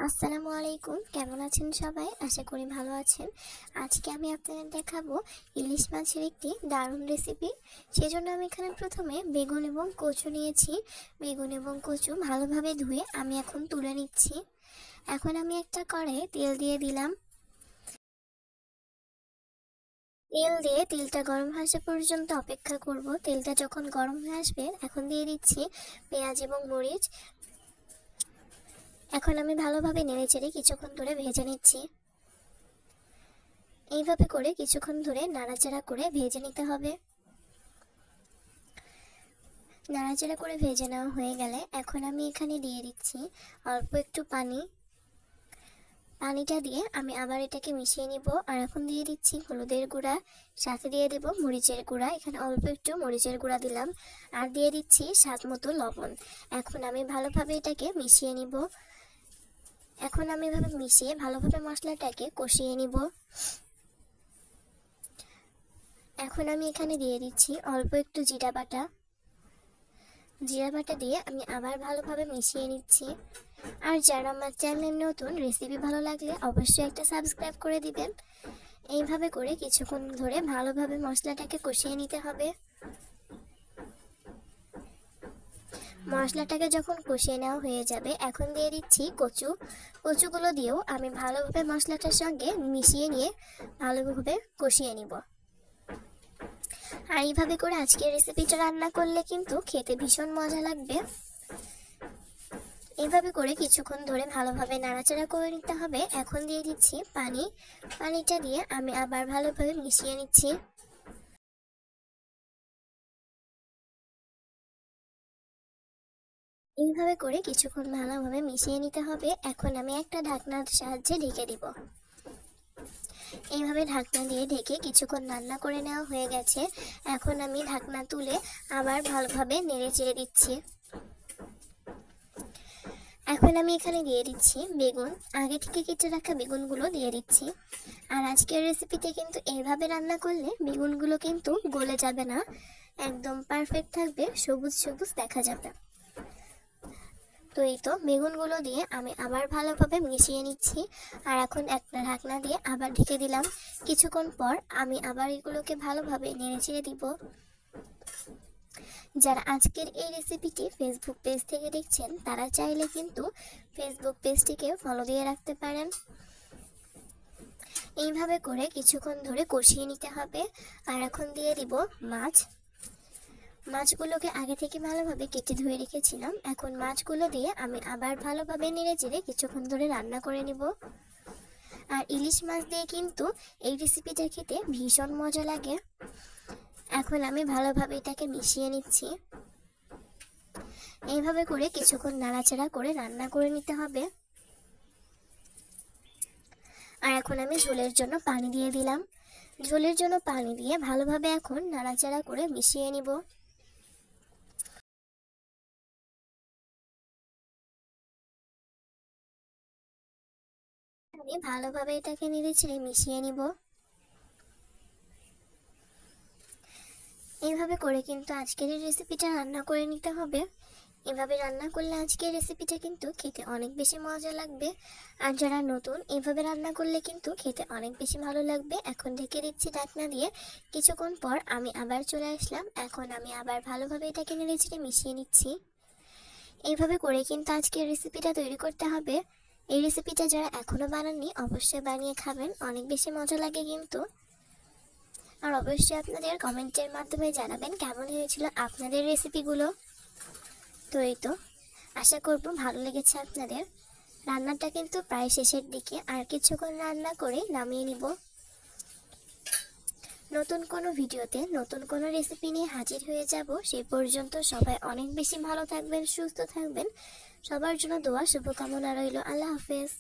আসসালামু আলাইকুম, কেমন আছেন সবাই? আশা করি ভালো আছেন। আজকে আমি আপনাদের দেখাবো ইলিশ মাছের একটি দারুণ রেসিপি। সেজন্য আমি এখানে প্রথমে বেগুন এবং কচু নিয়েছি। বেগুন এবং কচু ভালোভাবে ধুয়ে আমি এখন তুলে নিচ্ছি। এখন আমি একটা কড়াইয়ে তেল দিয়ে দিলাম। তেল দিয়ে তেলটা গরম আসা পর্যন্ত অপেক্ষা করব। তেলটা যখন গরম হয়ে আসবে এখন দিয়ে দিচ্ছি পেঁয়াজ এবং মরিচ। এখন আমি ভালোভাবে নেড়েচেড়ে কিছুক্ষণ ধরে ভেজে নিচ্ছি। এইভাবে করে কিছুক্ষণ ধরে নাড়াচাড়া করে ভেজে নিতে হবে। নাড়াচাড়া করে ভেজে নেওয়া হয়ে গেলে এখন আমি এখানে দিয়ে দিচ্ছি অল্প একটু পানি। পানিটা দিয়ে আমি আবার এটাকে মিশিয়ে নিব। আর এখন দিয়ে দিচ্ছি হলুদের গুঁড়া, সাথে দিয়ে দেব মরিচের গুঁড়া। এখানে অল্প একটু মরিচের গুঁড়া দিলাম। আর দিয়ে দিচ্ছি স্বাদ মতো লবণ। এখন আমি ভালোভাবে এটাকে মিশিয়ে নিব। এখন আমি এভাবে মিশিয়ে ভালোভাবে মশলাটাকে কষিয়ে নিব। এখন আমি এখানে দিয়ে দিচ্ছি অল্প একটু জিরা বাটা। জিরা বাটা দিয়ে আমি আবার ভালোভাবে মিশিয়ে নিচ্ছি। আর যারা আমার চ্যানেল নতুন, রেসিপি ভালো লাগলে অবশ্যই একটা সাবস্ক্রাইব করে দিবেন। এইভাবে করে কিছুক্ষণ ধরে ভালোভাবে মশলাটাকে কষিয়ে নিতে হবে। মশলাটাকে যখন কষিয়ে নেওয়া হয়ে যাবে এখন দিয়ে দিচ্ছি কচু। কচুগুলো দিয়েও আমি ভালোভাবে মশলাটার সঙ্গে মিশিয়ে নিয়ে ভালোভাবে কষিয়ে নিব। আর এইভাবে করে আজকের রেসিপিটা রান্না করলে কিন্তু খেতে ভীষণ মজা লাগবে। এইভাবে করে কিছুক্ষণ ধরে ভালোভাবে নাড়াচাড়া করে নিতে হবে। এখন দিয়ে দিচ্ছি পানি। পানিটা দিয়ে আমি আবার ভালোভাবে মিশিয়ে নিচ্ছি। এইভাবে করে কিছুক্ষণ ভালোভাবে মিশিয়ে নিতে হবে। এখন আমি একটা ঢাকনার সাহায্যে ঢেকে দিব। এইভাবে ঢাকনা দিয়ে ঢেকে কিছুক্ষণ রান্না করে নেওয়া হয়ে গেছে। এখন আমি ঢাকনা তুলে আবার ভালোভাবে নেড়ে চেড়ে দিচ্ছি। এখন আমি এখানে দিয়ে দিচ্ছি বেগুন। আগে থেকে কেটে রাখা বেগুনগুলো দিয়ে দিচ্ছি। আর আজকের রেসিপিতে কিন্তু এইভাবে রান্না করলে বেগুনগুলো কিন্তু গলে যাবে না, একদম পারফেক্ট থাকবে, সবুজ সবুজ দেখা যাবে। তো এই তো বেগুনগুলো দিয়ে আমি আবার ভালোভাবে মিশিয়ে নিচ্ছি। আর এখন একটা ঢাকনা দিয়ে আবার ঢেকে দিলাম। কিছুক্ষণ পর আমি আবার এগুলোকে ভালোভাবে নেড়েচেড়ে দিব। যারা আজকের এই রেসিপিটি ফেসবুক পেজ থেকে দেখছেন তারা চাইলে কিন্তু ফেসবুক পেজটিকে ফলো দিয়ে রাখতে পারেন। এইভাবে করে কিছুক্ষণ ধরে কষিয়ে নিতে হবে। আর এখন দিয়ে দিব মাছ। মাছগুলোকে আগে থেকে ভালোভাবে কেটে ধুয়ে রেখেছিলাম। এখন মাছগুলো দিয়ে আমি আবার ভালোভাবে নেড়েচেড়ে কিছুক্ষণ ধরে রান্না করে নিব। আর ইলিশ মাছ দিয়ে কিন্তু এই রেসিপিটা খেতে ভীষণ মজা লাগে। এখন আমি ভালোভাবে এটাকে মিশিয়ে নিচ্ছি। এইভাবে করে কিছুক্ষণ নাড়াচাড়া করে রান্না করে নিতে হবে। আর এখন আমি ঝোলের জন্য পানি দিয়ে দিলাম। ঝোলের জন্য পানি দিয়ে ভালোভাবে এখন নাড়াচাড়া করে মিশিয়ে নিব। আমি ভালোভাবে এটাকে নেড়েচেড়ে মিশিয়ে নিব। এইভাবে করে কিন্তু আজকের এই রেসিপিটা রান্না করে নিতে হবে। এভাবে রান্না করলে আজকের রেসিপিটা কিন্তু খেতে অনেক বেশি মজা লাগবে। আর যারা নতুন, এভাবে রান্না করলে কিন্তু খেতে অনেক বেশি ভালো লাগবে। এখন ঢেকে দিচ্ছি ঢাকনা দিয়ে। কিছুক্ষণ পর আমি আবার চলে আসলাম। এখন আমি আবার ভালোভাবে এটাকে নেড়েচেড়ে মিশিয়ে নিচ্ছি। এইভাবে করে কিন্তু আজকের রেসিপিটা তৈরি করতে হবে। এই রেসিপিটা যারা এখনো বানাননি অবশ্যই বানিয়ে খাবেন, অনেক বেশি মজা লাগে কিন্তু। আর অবশ্যই আপনাদের কমেন্টের মাধ্যমে জানাবেন কেমন হয়েছিল আপনাদের রেসিপিগুলো। তো এই তো, আশা করব ভালো লেগেছে আপনাদের। রান্নাটা কিন্তু প্রায় শেষের দিকে, আর কিছুক্ষণ রান্না করে নামিয়ে নিব। নতুন কোনো ভিডিওতে নতুন কোনো রেসিপি নিয়ে হাজির হয়ে যাব। সেই পর্যন্ত সবাই অনেক বেশি ভালো থাকবেন, সুস্থ থাকবেন। সবার জন্য দোয়া শুভকামনা রইল। আল্লাহ হাফেজ।